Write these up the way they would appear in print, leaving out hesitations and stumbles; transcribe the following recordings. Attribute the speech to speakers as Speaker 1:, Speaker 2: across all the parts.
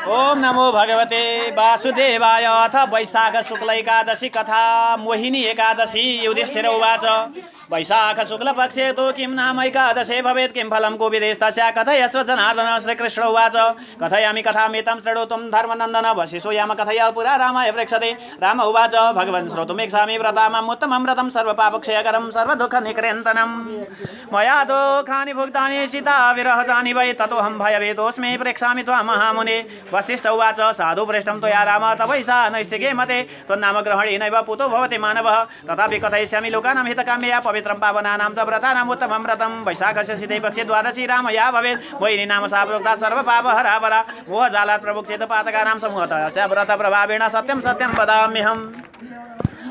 Speaker 1: ओम नमो भगवते वासुदेवाय। अथ वैशाख शुक्ल एकादशी कथा। मोहिनी एकादशी। युधिष्ठिर उवाच वैशाख शुक्ल पक्षे तो किं नाम एकादशे भवेत् किं फलं कोविदेस्तस्या कथयस्व जनार्दन। श्रीकृष्ण उवाच कथयामि कथामेतं शृणोतुं धर्मनन्दन। वसिष्ठो याम कथया पुरा रामाय प्रेक्षते। राम उवाच भगवन् श्रोतुमिच्छामि व्रतामम् उत्तमं व्रतं सर्वपापक्षयकरं सर्वदुःखनिकृन्तनं। मया दुःखानि भुक्तानि सीता विरहजानि वै ततोऽहं भयभीतोऽस्मि प्रेक्षामि त्वां महामुने। वसिष्ठ उवाच साधु पृष्ठं त्वया राम तवैषा नैष्टिके मते त्वन्नाम ग्रहणेनैव पूतो भवति मानवः। तथापि कथयिष्यामि लोकानां हितकाम्यया पवित्रं पावनानां च व्रतानाम् उत्तमं व्रतं। वैशाखस्य शीते पक्षे द्वादशी रामया भवेत्। मोहिनी नाम सा प्रोक्ता सर्वपापहरा वरा। मोहजालात् प्रमुच्येत पातकानां समूहतः अस्य व्रतप्रभावेण सत्यं सत्यं वदाम्यहम्।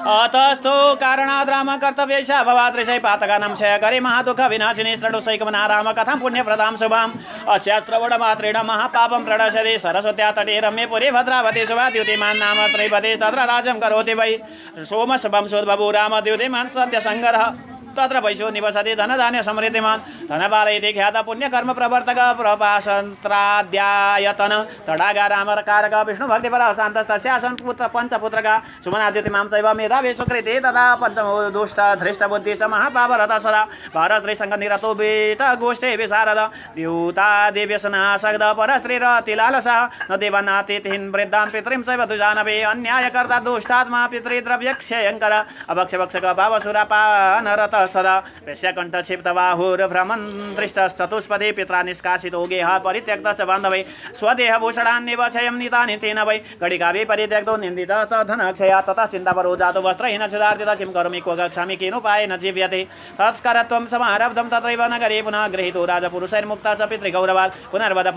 Speaker 1: अतस्थो कारणाद् राम कर्तव्यैषा भवादृशै पातकानां क्षयकरी महादुःख विनाशिनी शृणुसैकमना राम कथां पुण्यप्रदां शुभाम्। अस्या श्रवणमात्रेण महापापं प्रणश्यति। सरस्वत्या तटे रम्ये पुरे भद्रावती शुभाद्युतिमान् नाम त्रैपदी तत्र राज्यं करोति वै। सोमशवंशोद्भवो राम द्युतिमान् सत्यसङ्गरः तत्र वैशो निवसति धनधान्य समृद्धिमान्। धनबाल इति ख्यात पुण्यकर्म प्रवर्तक प्रपाशन्त्राद्यायतन तडागा रामकारक विष्णुभक्तिपरः शान्तस्तस्यासन् पुत्र पञ्चपुत्रका सुमनाद्युतिमां सैव मेधावी सुकृते तथा पञ्चमो दुष्ट धृष्टबुद्धिश्च महापापरतः सदा। भारस्त्रीसङ्गनिरतो वेतगोष्ठे विशारद द्यूता दिव्यसनासग्ध परस्त्रीरतिलालसः न देवानातिथिन् वृद्धान् पितरीं सैव दुजानवे अन्यायकर्ता दुष्टात्मा पितृद्रव्यक्षयङ्कर अभक्षभक्षक भावसुरापानरतः सदा। वेश्यकण्ठक्षिप्तबाहुर्भ्रमन् दृष्टश्चतुष्पदे पित्रा निष्कासितो गेह परित्यक्तश्च बान्धवै स्वदेहभूषणान्येव क्षयं नीतानि तेन वै। गणिकाभिः परित्यक्तो निन्दितः धनक्षया ततः चिन्तापरो जातो वस्त्रहीन सुधार्जितः किं करोमि क्व गच्छामि केनोपायेन जीव्यते। तत्करत्वं समारब्धं तत्रैव नगरे पुनः गृहीतो राजपुरुषैर्मुक्तः स पितृगौरवात्। पुनर्वद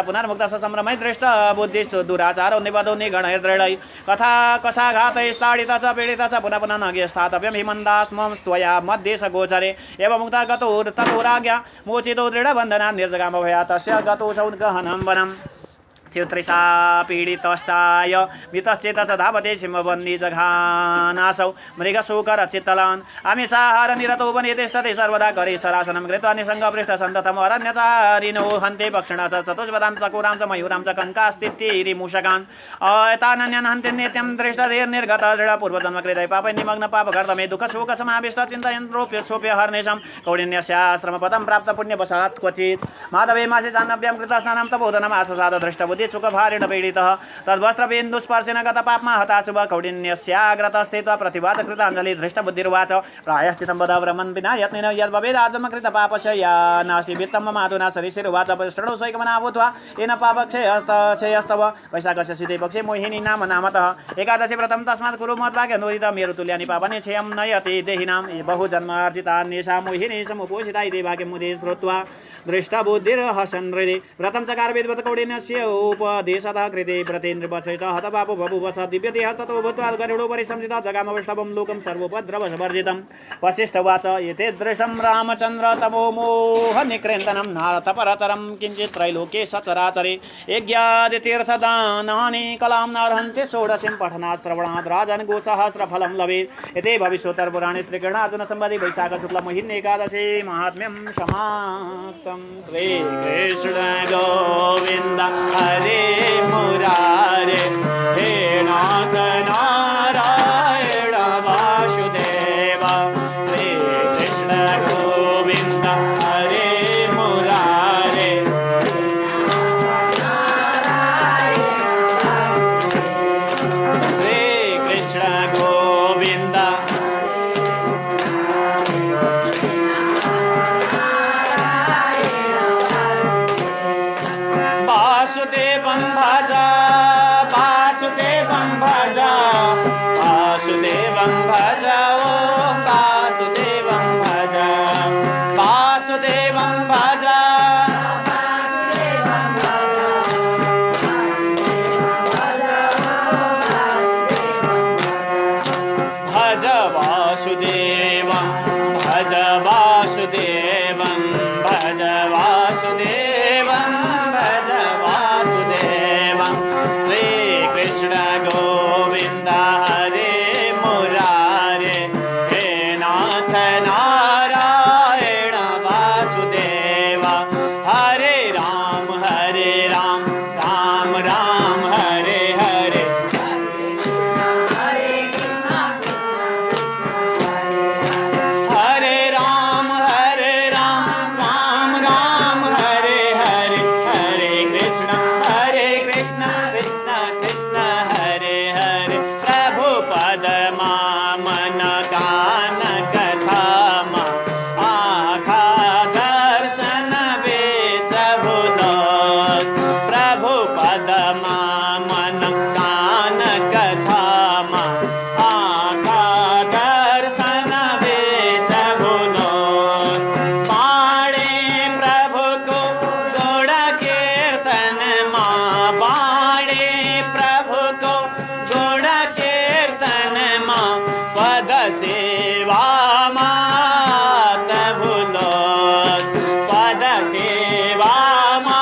Speaker 1: पुनर्मुक्तः स सम्भ्रमै दृष्टबुद्धिश्च दुराचारो निबद्धो निगणैर्दृढैः कथा कषाघातैस्ताडितः च पीडितः च पुनः पुनः न स्थातव्यं हि मन्दात्मं त्वया मध्येश गोचरे एवं मुक्ता गतो ततोराज्ञा मोचितो दृढबन्धनात् निर्जगाम भयात् तस्य गतो सौद्गहनं वनम्। चित्रिषा पीडितश्चाय वितश्चेतस धावते सिंहबन्दी जघानासौ मृगशोकरचित्तलान् आमिषाहार निरतो वने तिष्ठति सर्वदा करे शरासनं कृत्वा निसङ्गपृष्ठसन्ततम् अरण्यचारिणो हन्ते पक्षिणः चतुष्पदां चकोरां च मयूरां च कङ्कास्तित्यैरिमूषकान् एतानन्यन् हन्ति नित्यं दृष्टधीर्निर्गत दृढपूर्वजन्मकृतै पापै निमग्न पापकर्तमे दुःखशोकसमाविष्ट चिन्तयन् रोप्य हर्निशं कौडिन्यस्याश्रमपदं प्राप्त पुण्यवशात् क्वचित् माधवे मासे जाह्नव्यां कृतस्नानं तपोधनम् आससाद दृष्टबुद्धि सुखभारेण पीडितः तद्वस्त्रबिन्दुस्पर्शेन गतपाप्मा हताशुभ कौडिन्यस्याग्रतस्थित्वा प्रतिवाच कृताञ्जलि धृष्टबुद्धिर्वाच प्रायश्चितं वद ब्रह्मन् विना यत्नेन यद्भवेदाजमकृतपापस्य या नास्ति वित्तं ममाधुना सरिशिरुवाच शृणुसैकमना भूत्वा येन पापक्षयस्तव। वैशाखस्य शीते पक्षे मोहिनी नाम नामतः एकादशी व्रतं तस्मात् कुरु महद्भाग्यनोदितं मेरुतुल्यानि पापानि क्षयं नयति देहिनां बहुजन्मार्जितान्येषा मोहिनी समुपोषिता इति भाग्यं मुदे श्रुत्वा दृष्टबुद्धिर्हसन् हृदि व्रतं चकार विद्वत् कौडिन्यस्य उपदेशतः कृते व्रतेन्द्रवसिष्ठः हतपापो बभूव स दिव्यदेहः ततो भूत्वा गरुडोपरि संस्थितः जगामविष्टभं लोकं सर्वोपद्रववर्जितं। वसिष्ठ उवाच एते दृशं रामचन्द्र तमो मोहनिकृन्तनं नातपरतरं किञ्चित् त्रैलोके सचराचरे यज्ञादितीर्थदानानि कलां नार्हन्ति षोडशीं पठनात् श्रवणात् राजन् गोसहस्रफलं लभेत्। एते भविष्योत्तरपुराणे श्रीकृष्णार्जुनसंवादे वैशाखशुक्लमहिन्ये एकादशी माहात्म्यं समाप्तं। श्रीकृष्ण गोविन्द हरे मुरारे हे नाथ नारायण वासुदेव। श्री कृष्ण गोविन्द हरे मुरारे श्री कृष्ण गोविन्द वासुदेवं भज वासुदेवं भज वासुदेवं भज ॐ वासुदेवं भज वासुदेवं भज भज वासुदेवं भज वासुदेवं भज वासुदेवं भज वासुदेवं पदमा मन कान कथामा आँखा दर्शन बेच भुलोस् बाणे प्रभुको गुण कीर्तनमा बाणे प्रभुको गुण कीर्तनमा पद सेवामा त भुलोस् पद सेवामा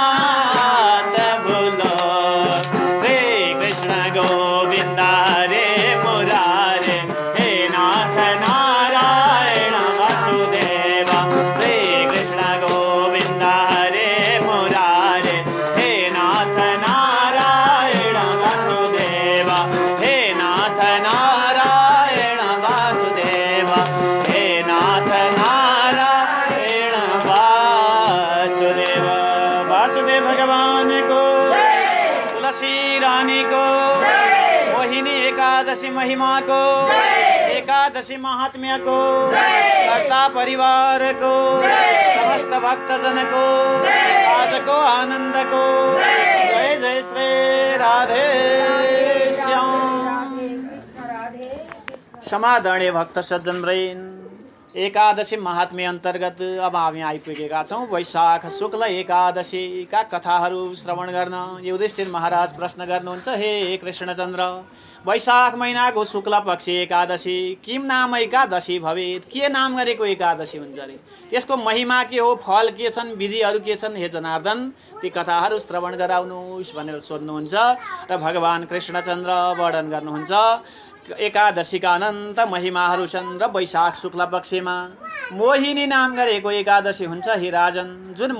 Speaker 1: त भुलोस् श्री कृष्ण गोविन्द हरे मुरारे हे नाथ नारायण वासुदेव श्री कृष्ण गोविन्द हरे मुरारे हे नाथ नारायण वासुदेव हे नाथ नारायण वासुदेव हे नाथ नारायण वासुदेव वासुदेव भगवान को तुलसी रानी को मोहिनी एकादशी महिमा को एकादशी महात्म्य को कर्ता परिवार को समस्त भक्तजन को आज को आनंद को जय जय श्री राधे श्याम। समादरणीय भक्त सज्जनवृन्द एकादशी महात्म्य अन्तर्गत अब हामी आइपुगेका छौँ वैशाख शुक्ल एकादशीका कथाहरू श्रवण गर्न। युधिष्ठिर महाराज प्रश्न गर्नुहुन्छ, हे कृष्णचन्द्र वैशाख महिनाको शुक्ल पक्ष एकादशी किम नाम एकादशी भवेत् के नाम गरेको एकादशी हुन्छ अरे त्यसको महिमा के हो फल के छन् विधिहरू के छन् हे जनार्दन ती कथाहरू श्रवण गराउनुहोस् भनेर सोध्नुहुन्छ र भगवान कृष्णचन्द्र वर्णन गर्नुहुन्छ। एकादशीका अनन्त महिमाहरू छन् र वैशाख शुक्ल पक्षमा मोहिनी नाम गरेको एकादशी हुन्छ हे राजन। जुन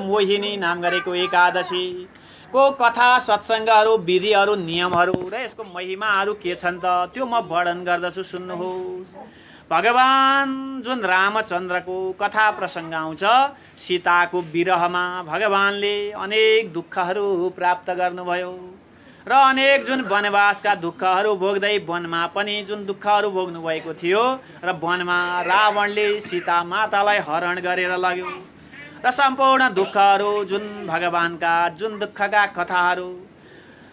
Speaker 1: मोहिनी नाम गरेको एकादशी को कथा सत्सङ्गहरू विधिहरू नियमहरू र यसको महिमाहरू के छन् त त्यो म वर्णन गर्दछु सुन्नुहोस्। भगवान जुन रामचन्द्रको कथा प्रसङ्ग आउँछ सीताको विरहमा भगवानले अनेक दुःखहरू प्राप्त गर्नुभयो र अनेक जुन वनवासका दुःखहरू भोग्दै वनमा पनि जुन दुःखहरू भोग्नु भएको थियो र वनमा रावणले सीता मातालाई हरण गरेर लग्यो र सम्पूर्ण दुःखहरू जुन भगवानका जुन दुःखका कथाहरू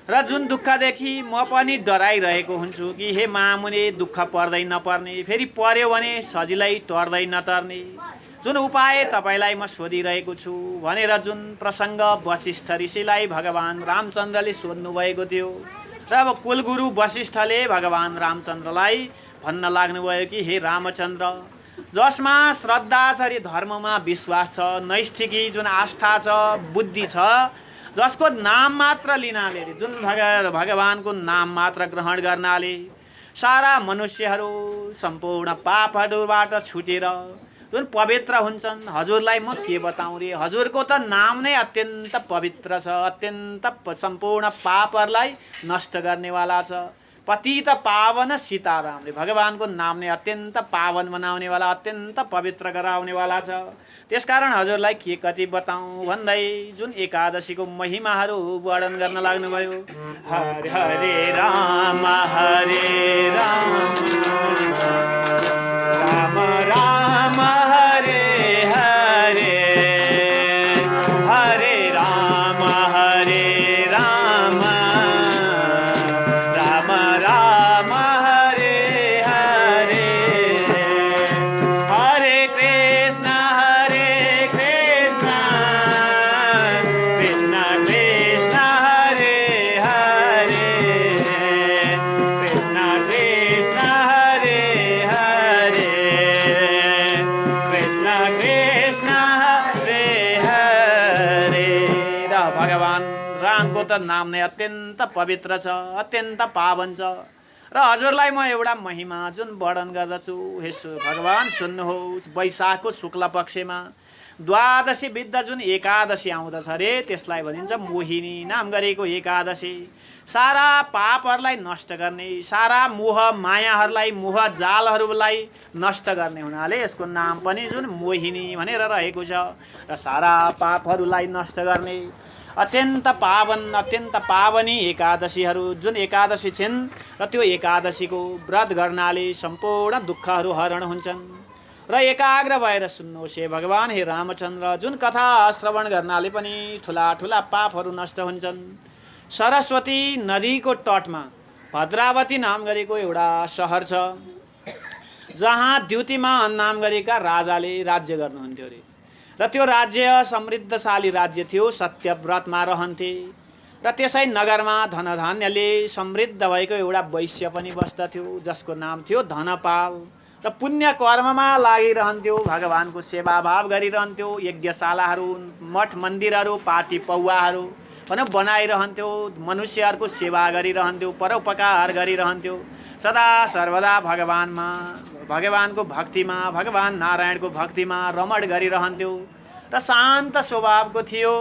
Speaker 1: र जुन दुःखदेखि म पनि डराइरहेको हुन्छु कि हे महामुनि दुःख पर्दै नपर्ने फेरि पर्यो भने सजिलै टर्दै नटर्ने जुन उपाय तपाईँलाई म सोधिरहेको छु भनेर जुन प्रसङ्ग वशिष्ठ ऋषिलाई भगवान रामचन्द्रले सोध्नुभएको थियो र अब कुलगुरु वशिष्ठले भगवान रामचन्द्रलाई भन्न लाग्नुभयो कि हे रामचन्द्र जसमा श्रद्धा छ रे धर्ममा विश्वास छ नैष्ठिकी जुन आस्था छ बुद्धि छ जसको नाम मात्र लिनाले जुन भगवानको नाम मात्र ग्रहण गर्नाले सारा मनुष्यहरू सम्पूर्ण पापहरूबाट छुटेर जुन पवित्र हुन्छन्। हजुरलाई म के बताउँ रे हजुरको त नाम नै अत्यन्त पवित्र छ अत्यन्त सम्पूर्ण पापहरूलाई नष्ट गर्नेवाला छ। पतित पावन सीतारामले भगवानको नाम नै अत्यन्त पावन बनाउनेवाला अत्यन्त पवित्र गराउनेवाला छ। त्यसकारण हजुरलाई के कति बताउँ भन्दै जुन एकादशीको महिमाहरू वर्णन गर्न लाग्नुभयो। हरे हरे राम राम राम हरे हरे हरे राम राम राम हरे हरे हरे कृष्ण कृष्ण कृष्ण हरे हरे कृष्ण कृष्ण हरे हरे कृष्ण कृष्ण हरे हरे। र भगवान रामको त नाम नै अत्यन्त पवित्र छ अत्यन्त पावन छ र हजुरलाई म एउटा महिमा जुन वर्णन गर्दछु हे भगवान सुन्नुहोस्। वैशाखको शुक्ल पक्षमा द्वादशी बित्दा जुन एकादशी आउँदछ रे त्यसलाई भनिन्छ मोहिनी नाम गरेको एकादशी। सारा पापहरूलाई नष्ट गर्ने सारा मोह मायाहरूलाई मोह जालहरूलाई नष्ट गर्ने हुनाले यसको नाम पनि जुन मोहिनी भनेर रहेको छ र सारा पापहरूलाई नष्ट गर्ने अत्यन्त पावनी एकादशीहरू जुन एकादशी छिन् र त्यो एकादशीको व्रत गर्नाले सम्पूर्ण दुःखहरू हरण हुन्छन् र एकाग्र भएर सुन्नुहोस् हे भगवान, हे रामचन्द्र। जुन कथा श्रवण गर्नाले पनि ठुला ठुला पापहरू नष्ट हुन्छन्। सरस्वती नदीको तटमा भद्रावती नाम गरेको एउटा सहर छ, जहाँ द्युतिमान नाम गरेका राजाले राज्य गर्नुहुन्थ्यो अरे। र त्यो राज्य समृद्धशाली राज्य थियो, सत्यव्रतमा रहन्थे। र त्यसै नगरमा धनधान्यले समृद्ध भएको एउटा वैश्य पनि बस्दथ्यो, जसको नाम थियो धनपाल। र पुण्य कर्ममा लागिरहन्थ्यो, भगवानको सेवा भाव गरिरहन्थ्यो, यज्ञशालाहरू, मठ मन्दिरहरू, पार्टी पौवाहरू पनि बनाइरहन्थ्यो, मनुष्यहरूको सेवा गरिरहन्थ्यो, परोपकार गरिरहन्थ्यो। सदा सर्वदा भगवानको भक्तिमा, भगवान नारायणको भक्तिमा रमण गरिरहन्थ्यो र शान्त स्वभावको थियो।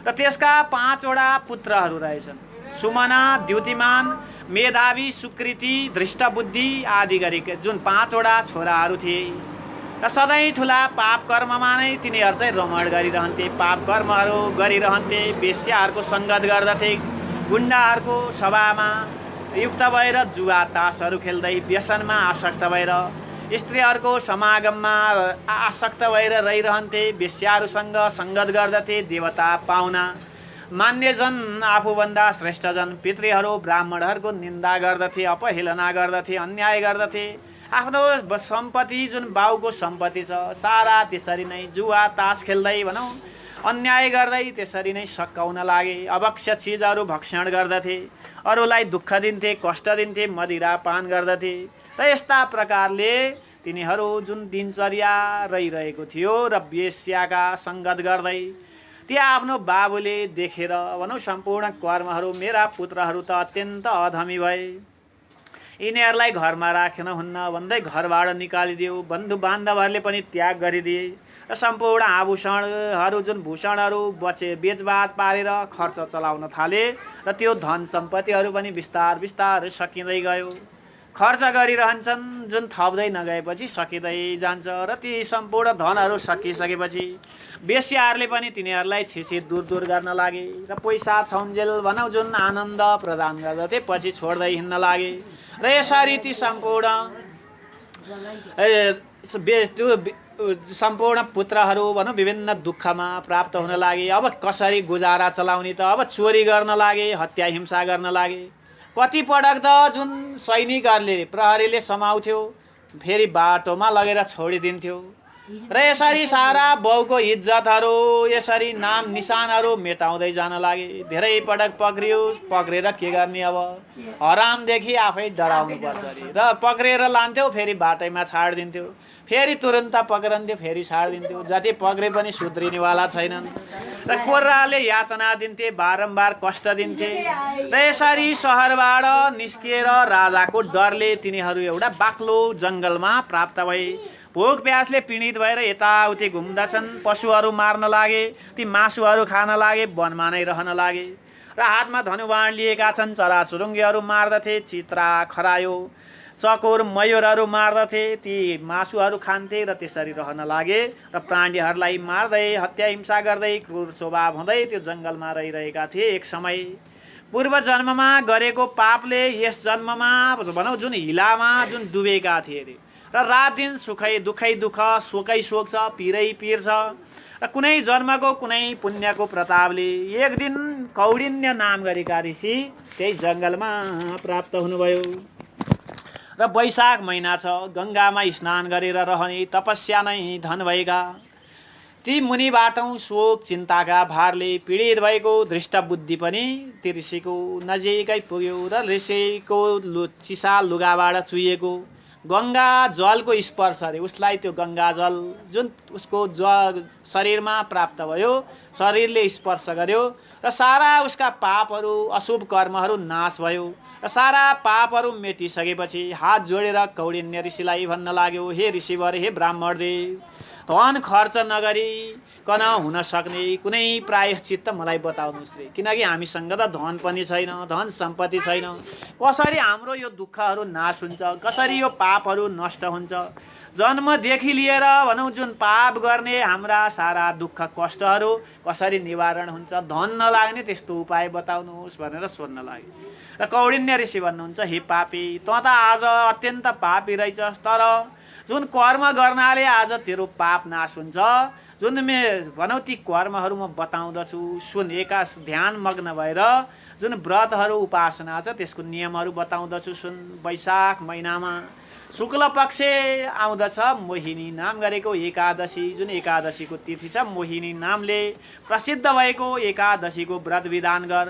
Speaker 1: र त्यसका 5 वटा पुत्रहरू रहेछन्, सुमना, द्युतिमान, मेधावी, सुकृति, धृष्टबुद्धि आदि गरेका जुन 5 वटा छोराहरू थिए। र सधैँ ठुला पाप कर्ममा नै तिनीहरू चाहिँ रमण गरिरहन्थे, पाप कर्महरू गरिरहन्थे, वेश्याहरूको सङ्गत गर्दथे, गुण्डाहरूको सभामा युक्त भएर जुवा तासहरू खेल्दै, व्यसनमा आसक्त भएर, स्त्रीहरूको समागममा आसक्त भएर रहिरहन्थे, वेश्याहरूसँग सङ्गत गर्दथे, देवता पाहुना मान्यजन, आफूभन्दा श्रेष्ठजन, पितृहरू, ब्राह्मणहरूको निन्दा गर्दथे, अपहेलना गर्दथे, अन्याय गर्दथे। आफ्नो सम्पत्ति जुन बाउको सम्पत्ति छ, सारा त्यसरी नै जुवा तास खेल्दै भनौँ, अन्याय गर्दै त्यसरी नै सकाउन लागे। अभक्ष्य चिजहरू भक्षण गर्दथे, अरूलाई दुःख दिन्थे, कष्ट दिन्थे, मदिरा पान गर्दथे। र यस्ता प्रकारले तिनीहरू जुन दिनचर्या रहिरहेको थियो र वेश्याका सङ्गत गर्दै, त्यहाँ आफ्नो बाबुले देखेर भनौँ सम्पूर्ण कर्महरू, मेरा पुत्रहरू त अत्यन्त अधमी भए, यिनीहरूलाई घरमा राख्न हुन्न भन्दै घरबाट निकालिदियो। बन्धु बान्धवहरूले पनि त्याग गरिदिए र सम्पूर्ण आभूषणहरू जुन भूषणहरू बेचबाच पारेर खर्च चलाउन थाले। र त्यो धन सम्पत्तिहरू पनि बिस्तार बिस्तार सकिँदै गयो। खर्च गरिरहन्छन्, जुन थप्दै नगएपछि सकिँदै जान्छ। र ती सम्पूर्ण धनहरू सकिसकेपछि वेश्याहरूले पनि तिनीहरूलाई छिछि दूर दूर गर्न लागे र पैसा छौन्जेल भनौँ जुन आनन्द प्रदान गर्दथे, पछि छोड्दै हिँड्न लागे। र यसरी ती सम्पूर्ण पुत्रहरू भनौँ विभिन्न दुःखमा प्राप्त हुन लागे। अब कसरी गुजारा चलाउने त, अब चोरी गर्न लागे, हत्या हिंसा गर्न लागे। कति पटक त जुन सैनिकहरूले प्रहरीले समाउँथ्यो, फेरि बाटोमा लगेर छोडिदिन्थ्यो। र यसरी सारा बाउको इज्जतहरू, यसरी नाम निशानहरू मेटाउँदै जान लागे। धेरै पटक पक्रेर के गर्ने, अब हरामदेखि आफै डराउनु पर्छ अरे। र पक्रेर लान्थ्यो, फेरि बाटैमा छाडिदिन्थ्यो, फेरि तुरन्त पक्रन्थ्यो, फेरि छाडिदिन्थ्यो। जति पक्रे पनि सुध्रिनेवाला छैनन्। र कोर्राले यातना दिन्थे, बारम्बार कष्ट दिन्थे। र यसरी सहरबाट निस्किएर राजाको डरले तिनीहरू एउटा बाक्लो जङ्गलमा प्राप्त भए। भोक प्यासले पीडित भएर यताउति घुम्दछन्, पशुहरू मार्न लागे, ती मासुहरू खान लागे, वनमा नै रहन लागे। र हातमा धनुबाण लिएका छन्, चराचुरुङ्गीहरू मार्दथे, चित्रा, खरायो, चकोर, मयूरहरू मार्दथे, ती मासुहरू खान्थे र त्यसरी रहन लागे। र प्राणीहरूलाई मार्दै, हत्या हिंसा गर्दै, क्रूर स्वभाव हुँदै त्यो जङ्गलमा रहिरहेका थिए। एक समय पूर्व जन्ममा गरेको पापले यस जन्ममा भनौँ जुन हिलामा जुन डुबेका थिए अरे। र रात दिन सुखै दुःखै दुःख, शोकै शोक छ, पिरै पिर छ। र कुनै जन्मको कुनै पुण्यको प्रतापले एक दिन कौडिन्य नाम गरेका ऋषि त्यही जङ्गलमा प्राप्त हुनुभयो। र वैशाख महिना छ, गङ्गामा स्नान गरेर रहने, तपस्या नै धन भएका ती मुनिबाटौँ शोक चिन्ताका भारले पीडित भएको धृष्टबुद्धि पनि ती ऋषिको नजिकै पुग्यो। र ऋषिको चिसा लुगाबाट चुहिएको गङ्गा जलको स्पर्श अरे, उसलाई त्यो गङ्गा जल जुन उसको शरीरमा प्राप्त भयो, शरीरले स्पर्श गर्यो र सारा उसका पापहरू, अशुभ कर्महरू नाश भयो। र सारा पापहरू मेटिसकेपछि हात जोडेर कौडिन्य ऋषिलाई भन्न लाग्यो, हे ऋषिवर, हे ब्राह्मणदेव, धन खर्च नगरिकन हुन सक्ने कुनै प्रायश्चित्त मलाई बताउनुहोस् रे। किनकि हामीसँग त धन पनि छैन, धन सम्पत्ति छैन। कसरी हाम्रो यो दुःखहरू नाश हुन्छ, कसरी यो पापहरू नष्ट हुन्छ, जन्मदेखि लिएर भनौँ जुन पाप गर्ने हाम्रा सारा दुःख कष्टहरू कसरी निवारण हुन्छ, धन नलाग्ने त्यस्तो उपाय बताउनुहोस् भनेर सोध्न लागे। र कौडिन्य कौडिन्य ऋषि भन्नुहुन्छ, हे पापी, तँ त आज अत्यन्त पापी रहेछस्, तर जुन कर्म गर्नाले आज तेरो पाप नाश हुन्छ, जुन भनौँ ती कर्महरू म बताउँदछु सुन। एकास ध्यान मग्न भएर जुन व्रतहरू उपासना छ त्यसको नियमहरू बताउँदछु सुन। वैशाख महिनामा शुक्ल पक्ष आउँदछ मोहिनी नाम गरेको एकादशी, जुन एकादशीको तिथि छ मोहिनी नामले प्रसिद्ध भएको एकादशीको व्रत विधान गर।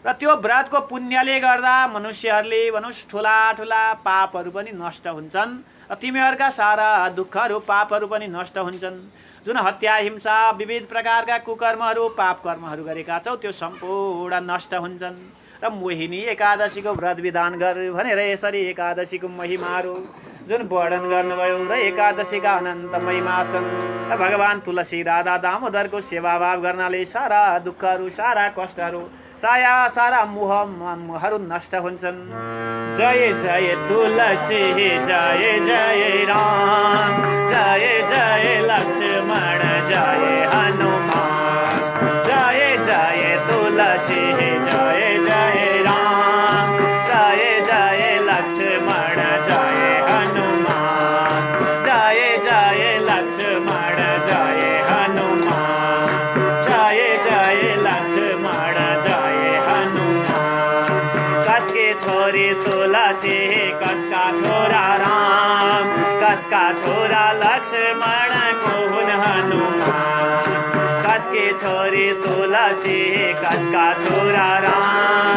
Speaker 1: र त्यो व्रतको पुण्यले गर्दा मनुष्यहरूले भनौँ ठुला ठुला पापहरू पनि नष्ट हुन्छन् र तिमीहरूका सारा दुःखहरू पापहरू पनि नष्ट हुन्छन्। जुन हत्या हिंसा विविध प्रकारका कुकर्महरू पाप कर्महरू गरेका छौ त्यो सम्पूर्ण नष्ट हुन्छन्। र मोहिनी एकादशीको व्रत विधान गर भनेर यसरी एकादशीको महिमाहरू जुन वर्णन गर्नुभयो। र एकादशीका अनन्त महिमा छन्। र भगवान तुलसी राधा दामोदरको सेवाभाव गर्नाले सारा दुःखहरू सारा कष्टहरू सारा मोहहरू नष्ट हुन्छन्। जय जय तुलसी जय जय राम, जय जय लक्ष्मण जय हनुमान, जय जय तुलसी जय जय राम, जय जय लक्ष्मण जय हनुमान, जय जय लक्ष्मण जय हनुमान, जय जय लक्ष्मण जय हनुमान। कसके छोरी तुलसी कसका छोरा राम, कसका छोरा लक्ष्मण को हुन हनुमान। कसके छोरी तुलसी कसका छोरा राम,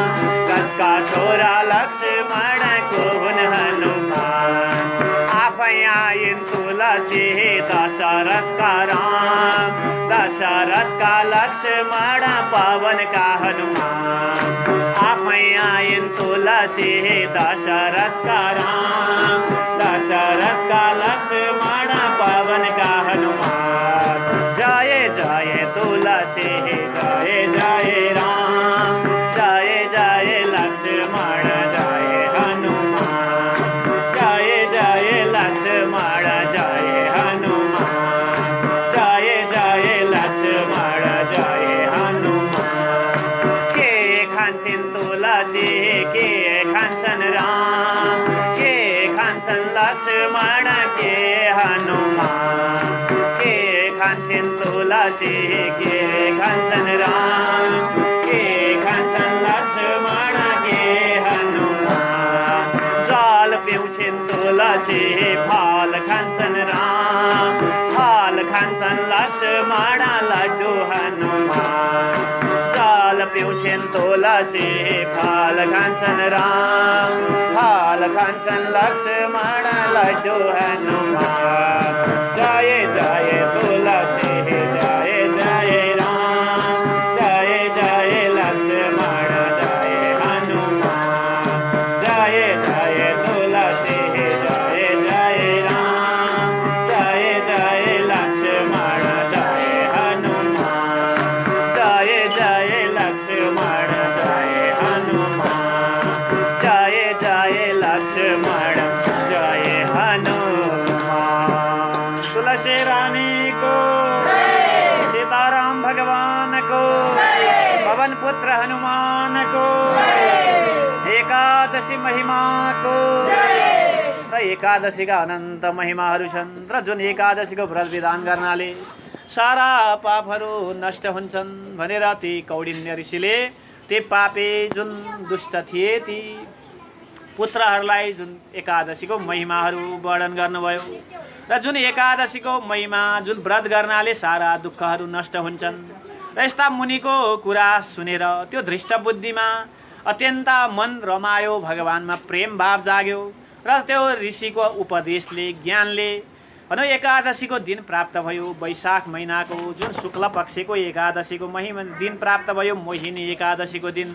Speaker 1: कसका छोरा लक्ष्मण को हुन हनुमान। आफै आइन् तुलसी दशरथ का राम, दशरथ का लक्ष्मण पवन का हनुमान। आफै आइन् तुलसी दशरथ का राम, दशरथ का लक्ष्मण पवन का हनुमान। जय जय तुलसी जय जय राम, जय जय लक्ष्मण जय हनुमान, जय जय लक्ष्मण जय हनुमान, जय जय लक्ष्मण जय हनुमान। के खान्छन् तुलसी के खान्छन् राम, के खान्छन् लक्ष्मण के हनुमान। के खान्छन् तुलसी के खान्छन् राम, के खान्छन् लक्ष्मण के हनुमान। जल पिउँछन् तुलसी फल खान्छन् राम, फल खान्छन् लक्ष्मण लड्डु हनुमान। जल पिउँछन् तुलसी फल खान्छन् राम, फल खान्छन् लक्ष्मण लड्डु हनुमान। जय जय तुलसी जय जय राम, जय जय लक्ष्मण जय हनुमान। जय जय तुलसी जय जय राम, जय जय लक्ष्मण जय हनुमान। जय जय लक्ष्मण जय हनुमान, जय जय लक्ष्मण जय हनुमान। तुलसी रानी को, सीताराम भगवान को, पवन पुत्र हनुमान को, एकादशी महिमा को। र एकादशीका अनन्त महिमाहरू छन्। र जुन एकादशीको व्रत विधान गर्नाले सारा पापहरू नष्ट हुन्छन् भनेर ती कौडिन्य ऋषिले ती पापी जुन दुष्ट थिए ती पुत्रहरूलाई जुन एकादशीको महिमाहरू वर्णन गर्नुभयो। र जुन एकादशीको महिमा जुन व्रत गर्नाले सारा दुःखहरू नष्ट हुन्छन्। र यस्ता मुनिको कुरा सुनेर त्यो धृष्ट बुद्धिमा अत्यन्त मन रमायो, भगवानमा प्रेम भाव जाग्यो। र त्यो ऋषिको उपदेशले ज्ञानले भनौँ एकादशीको दिन प्राप्त भयो। वैशाख महिनाको जुन शुक्ल पक्षको एकादशीको महिमा दिन प्राप्त भयो, मोहिनी एकादशीको दिन।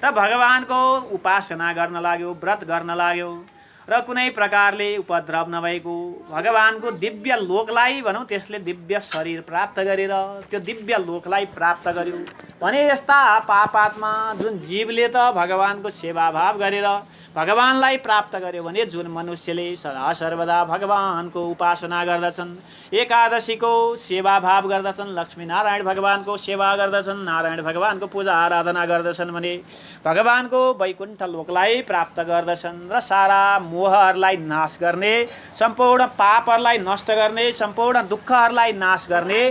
Speaker 1: र भगवानको उपासना गर्न लाग्यो, व्रत गर्न लाग्यो। र कुनै प्रकारले उपद्रव नभएको भगवानको दिव्य लोकलाई भनौँ त्यसले दिव्य शरीर प्राप्त गरेर त्यो दिव्य लोकलाई प्राप्त गर्यो भने यस्ता पापात्मा जुन जीवले त भगवानको सेवाभाव गरेर भगवानलाई प्राप्त गर्यो भने जुन मनुष्यले सदा सर्वदा भगवानको उपासना गर्दछन् एकादशीको सेवाभाव गर्दछन् लक्ष्मीनारायण भगवानको सेवा गर्दछन् नारायण भगवानको पूजा आराधना गर्दछन् भने भगवानको वैकुण्ठ लोकलाई प्राप्त गर्दछन् र सारा मोहहरूलाई नाश गर्ने सम्पूर्ण पापहरूलाई नष्ट गर्ने सम्पूर्ण दुःखहरूलाई नाश गर्ने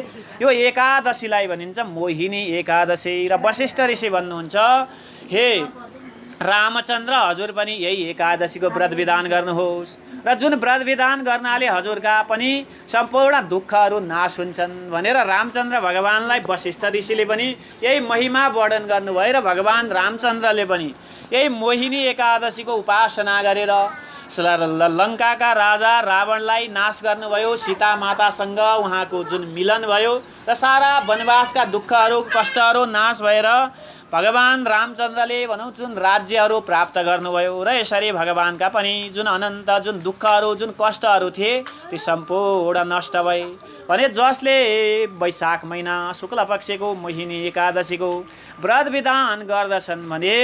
Speaker 1: यो एकादशीलाई भनिन्छ मोहिनी एकादशी। र वशिष्ठ ऋषि भन्नुहुन्छ हे रामचन्द्र हजुर पनि यही एकादशीको व्रत विधान गर्नुहोस् र जुन व्रत विधान गर्नाले हजुरका पनि सम्पूर्ण दुःखहरू नाश हुन्छन् भनेर रामचन्द्र भगवानलाई वशिष्ठ ऋषिले पनि यही महिमा वर्णन गर्नुभयो र भगवान रामचन्द्रले पनि यही मोहिनी एकादशीको उपासना गरेर लङ्काका राजा रावणलाई नाश गर्नुभयो सीता मातासँग उहाँको जुन मिलन भयो र सारा वनवासका दुःखहरू कष्टहरू नाश भएर भगवान रामचन्द्रले भनौँ जुन राज्यहरू प्राप्त गर्नुभयो र यसरी भगवानका पनि जुन अनन्त जुन दुःखहरू जुन कष्टहरू थिए ती सम्पूर्ण नष्ट भए भने जसले वैशाख महिना शुक्ल पक्षको मोहिनी एकादशीको व्रत विधान गर्दछन् भने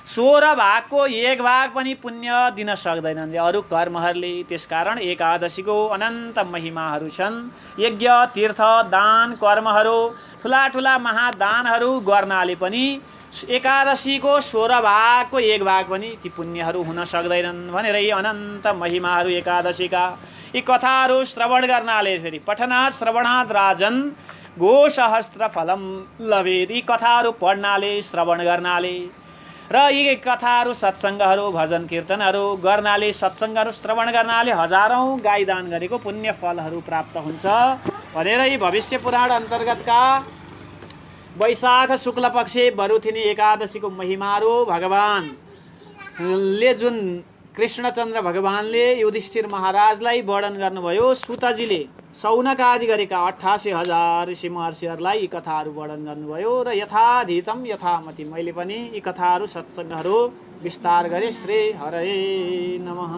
Speaker 1: 16 भागको 1 भाग पनि पुण्य दिन सक्दैनन् अरू कर्महरूले। त्यसकारण एकादशीको अनन्त महिमाहरू छन्। यज्ञ तीर्थ दान कर्महरू ठुला ठुला महादानहरू गर्नाले पनि एकादशीको 16 भागको 1 भाग पनि ती पुण्यहरू हुन सक्दैनन् भनेर यी अनन्त महिमाहरू एकादशीका यी कथाहरू श्रवण गर्नाले फेरि पठनात् श्रवणात् राजन गोसहस्त्र फलम लभेत। यी कथाहरू पढ्नाले श्रवण गर्नाले र यी कथाहरू सत्सङ्गहरू भजन कीर्तनहरू गर्नाले सत्सङ्गहरू श्रवण गर्नाले हजारौं गाई दान गरेको पुण्य फलहरू प्राप्त हुन्छ भनेर यी भविष्य पुराण अन्तर्गतका वैशाख शुक्ल पक्ष बरुथिनी एकादशीको महिमाहरू भगवानले जुन कृष्णचन्द्र भगवानले युधिष्ठिर महाराजलाई वर्णन गर्नुभयो सुतजीले शौनक आदि गरेका 88,000 ऋषि महर्षिहरूलाई यी कथाहरू वर्णन गर्नुभयो र यथाधीतम यथामति मैले पनि यी कथाहरू सत्सङ्गहरू विस्तार गरे। श्री हरे नमः।